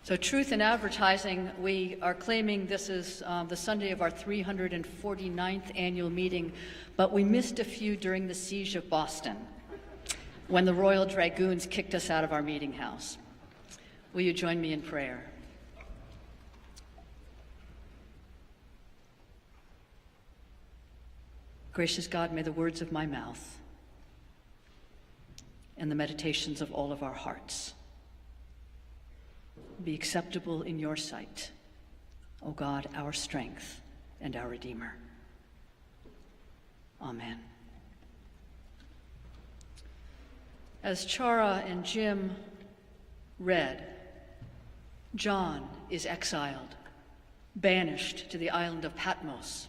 So Truth in Advertising, we are claiming this is the Sunday of our 349th annual meeting, but we missed a few during the siege of Boston when the Royal Dragoons kicked us out of our meeting house. Will you join me in prayer? Gracious God, may the words of my mouth and the meditations of all of our hearts be acceptable in your sight, O God, our strength and our Redeemer. Amen. As Chara and Jim read, John is exiled, banished to the island of Patmos,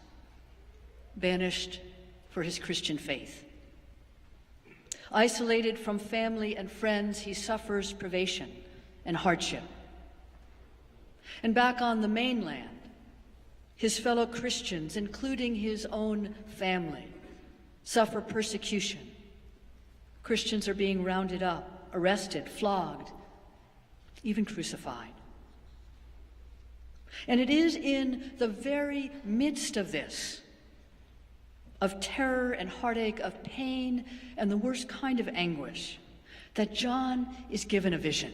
banished for his Christian faith. Isolated from family and friends, he suffers privation and hardship. And back on the mainland, his fellow Christians, including his own family, suffer persecution. Christians are being rounded up, arrested, flogged, even crucified. And it is in the very midst of this, of terror and heartache, of pain and the worst kind of anguish, that John is given a vision.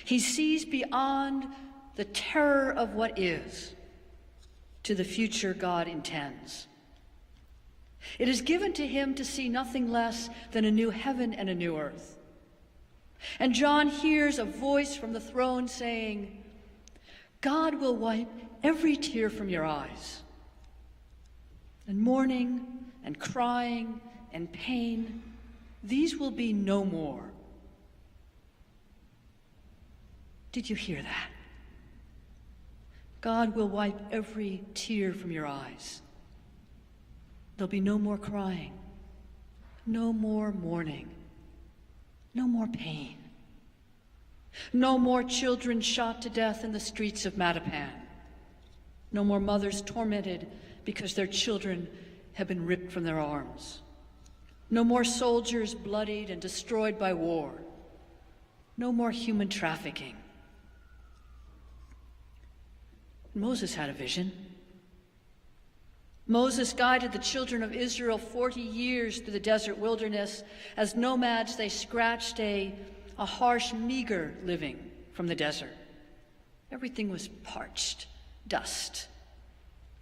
He sees beyond the terror of what is to the future God intends. It is given to him to see nothing less than a new heaven and a new earth. And John hears a voice from the throne saying, God will wipe every tear from your eyes. And mourning and crying and pain, these will be no more. Did you hear that? God will wipe every tear from your eyes. There'll be no more crying, no more mourning, no more pain, no more children shot to death in the streets of Mattapan, no more mothers tormented because their children have been ripped from their arms, no more soldiers bloodied and destroyed by war, no more human trafficking. Moses had a vision. Moses guided the children of Israel 40 years through the desert wilderness. As nomads, they scratched a harsh, meager living from the desert. Everything was parched, dust.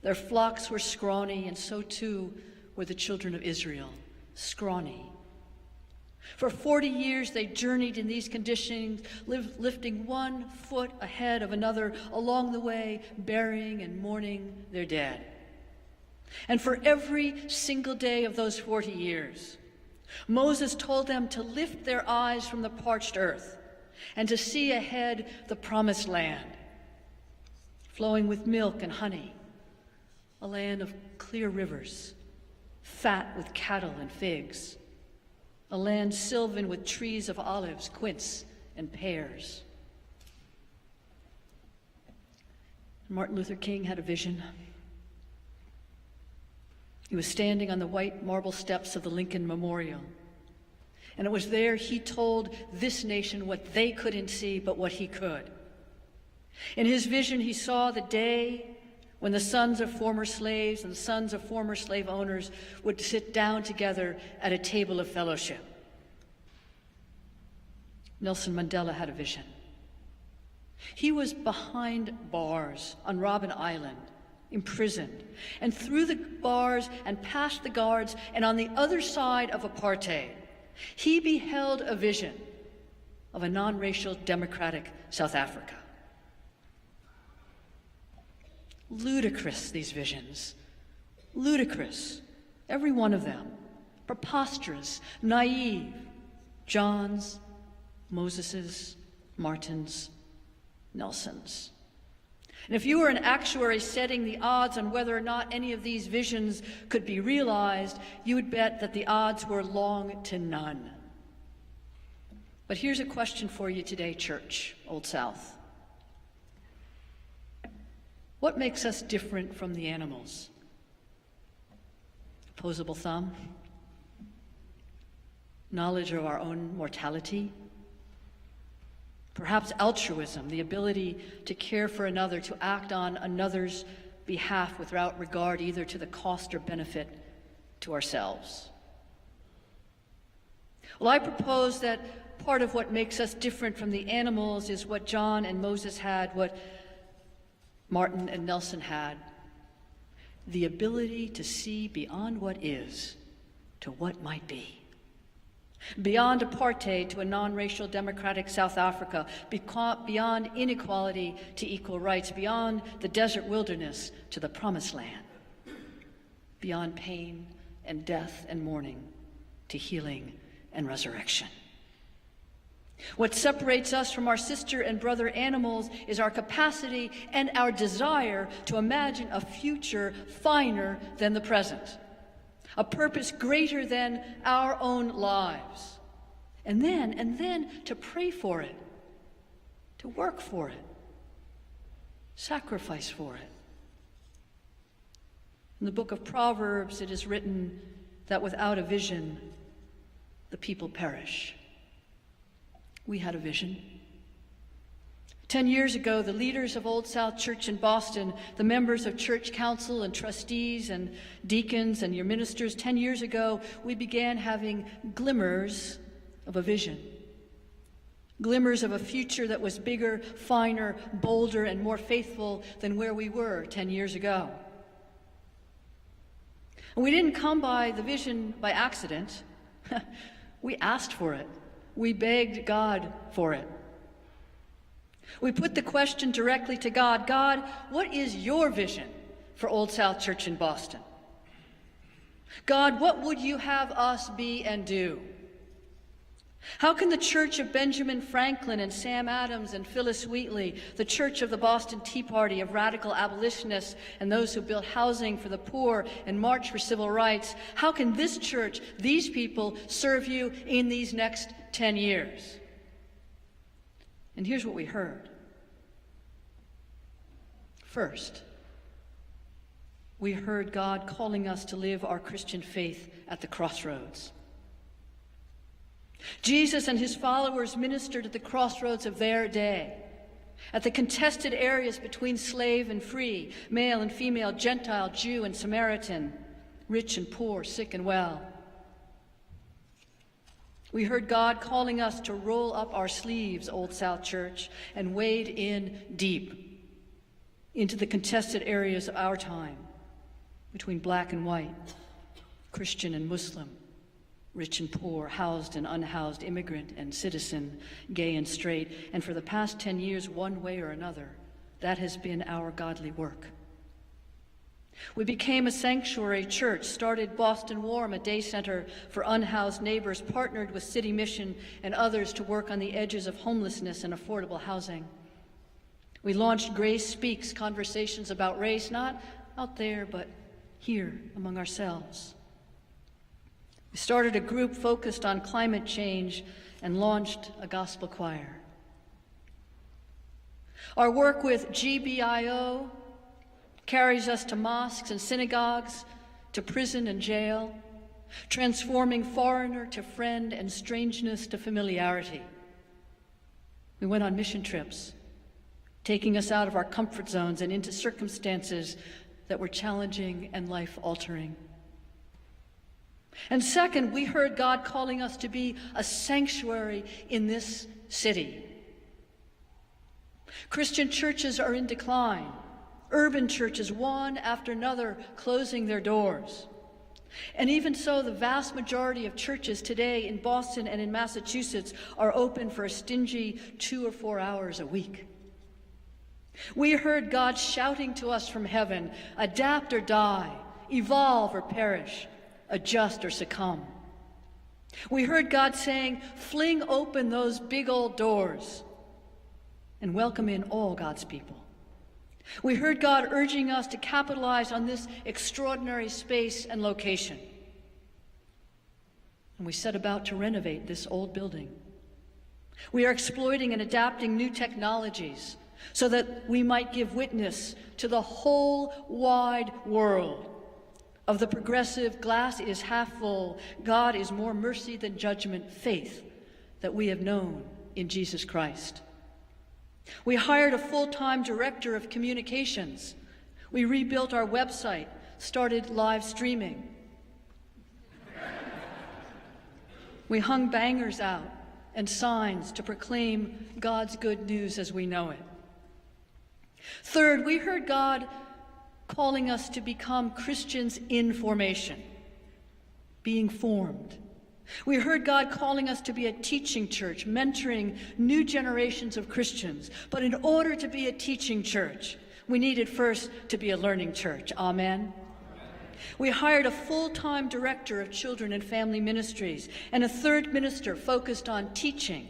Their flocks were scrawny, and so too were the children of Israel, scrawny. For 40 years they journeyed in these conditions, lifting one foot ahead of another along the way, burying and mourning their dead. And for every single day of those 40 years, Moses told them to lift their eyes from the parched earth and to see ahead the promised land, flowing with milk and honey, a land of clear rivers, fat with cattle and figs, a land sylvan with trees of olives, quince, and pears. Martin Luther King had a vision. He was standing on the white marble steps of the Lincoln Memorial. And it was there he told this nation what they couldn't see, but what he could. In his vision, he saw the day when the sons of former slaves and the sons of former slave owners would sit down together at a table of fellowship. Nelson Mandela had a vision. He was behind bars on Robben Island, imprisoned, and through the bars and past the guards and on the other side of apartheid, he beheld a vision of a non-racial democratic South Africa. Ludicrous, these visions. Ludicrous, every one of them. Preposterous, naive. John's, Moses's, Martin's, Nelson's. And if you were an actuary setting the odds on whether or not any of these visions could be realized, you would bet that the odds were long to none. But here's a question for you today, Church, Old South. What makes us different from the animals? Opposable thumb? Knowledge of our own mortality? perhaps altruism, the ability to care for another, to act on another's behalf without regard either to the cost or benefit to ourselves. Well, I propose that part of what makes us different from the animals is what John and Moses had, what Martin and Nelson had, the ability to see beyond what is to what might be. Beyond apartheid to a non-racial democratic South Africa, beyond inequality to equal rights, beyond the desert wilderness to the promised land, beyond pain and death and mourning to healing and resurrection. What separates us from our sister and brother animals is our capacity and our desire to imagine a future finer than the present, a purpose greater than our own lives, and then to pray for it, to work for it, sacrifice for it. In the book of Proverbs, it is written that without a vision, the people perish. We had a vision. 10 years ago, the leaders of Old South Church in Boston, the members of church council and trustees and deacons and your ministers, 10 years ago, we began having glimmers of a vision. Glimmers of a future that was bigger, finer, bolder, and more faithful than where we were 10 years ago. And we didn't come by the vision by accident. We asked for it. We begged God for it. We put the question directly to God. God, what is your vision for Old South Church in Boston? God, what would you have us be and do? How can the Church of Benjamin Franklin and Sam Adams and Phyllis Wheatley, the Church of the Boston Tea Party of radical abolitionists and those who built housing for the poor and marched for civil rights, how can this church, these people, serve you in these next 10 years? And here's what we heard. First, we heard God calling us to live our Christian faith at the crossroads. Jesus and his followers ministered at the crossroads of their day, at the contested areas between slave and free, male and female, Gentile, Jew and Samaritan, rich and poor, sick and well. We heard God calling us to roll up our sleeves, Old South Church, and wade in deep into the contested areas of our time, between black and white, Christian and Muslim, rich and poor, housed and unhoused, immigrant and citizen, gay and straight. And for the past 10 years, one way or another, that has been our godly work. We became a sanctuary church, started Boston Warm, a day center for unhoused neighbors, partnered with City Mission and others to work on the edges of homelessness and affordable housing. We launched Grace Speaks, conversations about race, not out there, but here among ourselves. We started a group focused on climate change and launched a gospel choir. Our work with GBIO carries us to mosques and synagogues, to prison and jail, transforming foreigner to friend and strangeness to familiarity. We went on mission trips, taking us out of our comfort zones and into circumstances that were challenging and life-altering. And second, we heard God calling us to be a sanctuary in this city. Christian churches are in decline. Urban churches, one after another, closing their doors. And even so, the vast majority of churches today in Boston and in Massachusetts are open for a stingy 2 or 4 hours a week. We heard God shouting to us from heaven, adapt or die, evolve or perish, adjust or succumb. We heard God saying, fling open those big old doors and welcome in all God's people. We heard God urging us to capitalize on this extraordinary space and location. And we set about to renovate this old building. We are exploiting and adapting new technologies so that we might give witness to the whole wide world of the progressive, glass is half full, God is more mercy than judgment faith that we have known in Jesus Christ. We hired a full-time director of communications. We rebuilt our website, started live streaming. We hung bangers out and signs to proclaim God's good news as we know it. Third, we heard God calling us to become Christians in formation, being formed. We heard God calling us to be a teaching church, mentoring new generations of Christians. But in order to be a teaching church, we needed first to be a learning church. Amen? We hired a full-time director of children and family ministries and a third minister focused on teaching,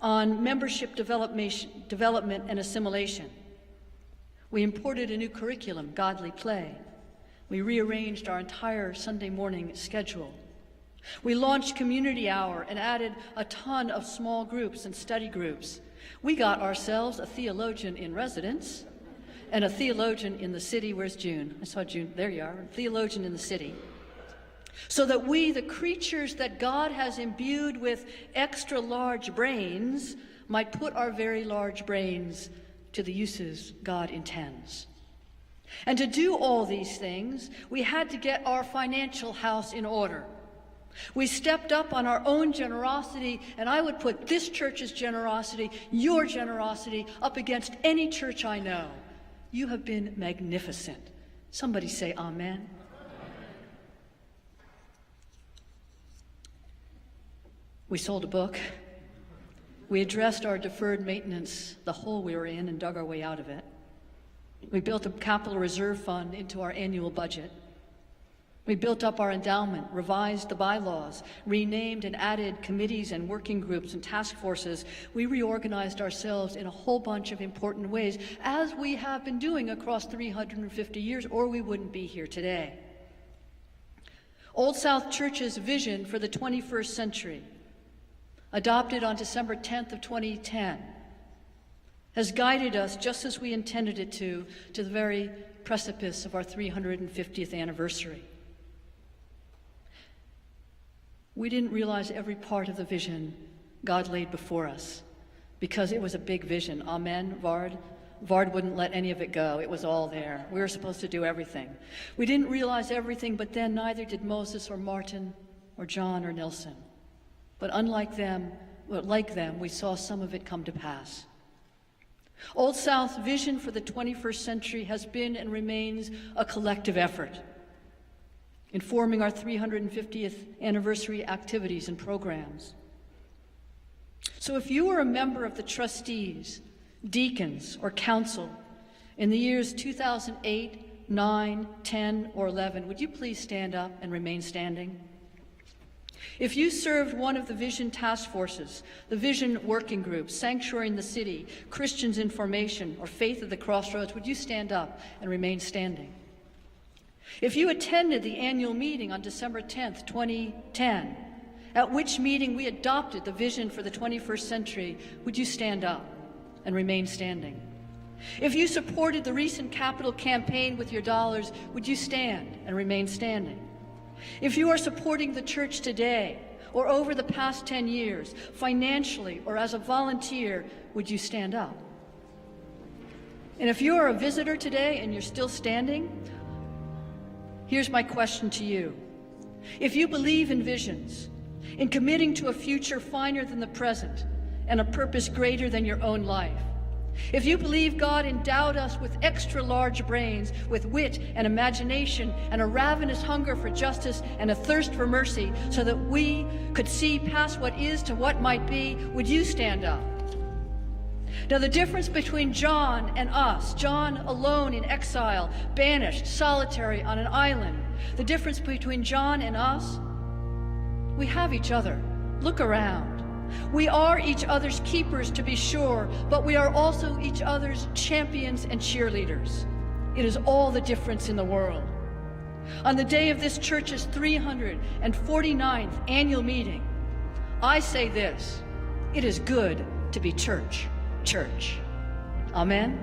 on membership development and assimilation. We imported a new curriculum, Godly Play. We rearranged our entire Sunday morning schedule. We launched Community Hour and added a ton of small groups and study groups. We got ourselves a theologian in residence and a theologian in the city. Where's June? I saw June. There you are. A theologian in the city. So that we, the creatures that God has imbued with extra large brains, might put our very large brains to the uses God intends. And to do all these things, we had to get our financial house in order. We stepped up on our own generosity, and I would put this church's generosity, your generosity, up against any church I know. You have been magnificent. Somebody say amen. We sold a book. We addressed our deferred maintenance, the hole we were in, and dug our way out of it. We built a capital reserve fund into our annual budget. We built up our endowment, revised the bylaws, renamed and added committees and working groups and task forces. We reorganized ourselves in a whole bunch of important ways, as we have been doing across 350 years, or we wouldn't be here today. Old South Church's vision for the 21st century, adopted on December 10th of 2010, has guided us just as we intended it to the very precipice of our 350th anniversary. We didn't realize every part of the vision God laid before us because it was a big vision. Amen, Vard? Vard wouldn't let any of it go. It was all there. We were supposed to do everything. We didn't realize everything, but then neither did Moses or Martin or John or Nelson. But unlike them, like them, we saw some of it come to pass. Old South's vision for the 21st century has been and remains a collective effort, informing our 350th anniversary activities and programs. So if you were a member of the trustees, deacons, or council in the years 2008, 9, 10, or 11, would you please stand up and remain standing? If you served one of the Vision task forces, the Vision working groups, Sanctuary in the City, Christians in Formation, or Faith at the Crossroads, would you stand up and remain standing? If you attended the annual meeting on December 10th, 2010, at which meeting we adopted the vision for the 21st century, would you stand up and remain standing? If you supported the recent capital campaign with your dollars, would you stand and remain standing? If you are supporting the church today or over the past 10 years, financially or as a volunteer, would you stand up? And if you are a visitor today and you're still standing, here's my question to you. If you believe in visions, in committing to a future finer than the present and a purpose greater than your own life, if you believe God endowed us with extra large brains, with wit and imagination and a ravenous hunger for justice and a thirst for mercy so that we could see past what is to what might be, would you stand up? Now, the difference between John and us, John alone in exile, banished, solitary on an island, the difference between John and us, we have each other. Look around. We are each other's keepers, to be sure, but we are also each other's champions and cheerleaders. It is all the difference in the world. On the day of this church's 349th annual meeting, I say this: it is good to be church. Amen?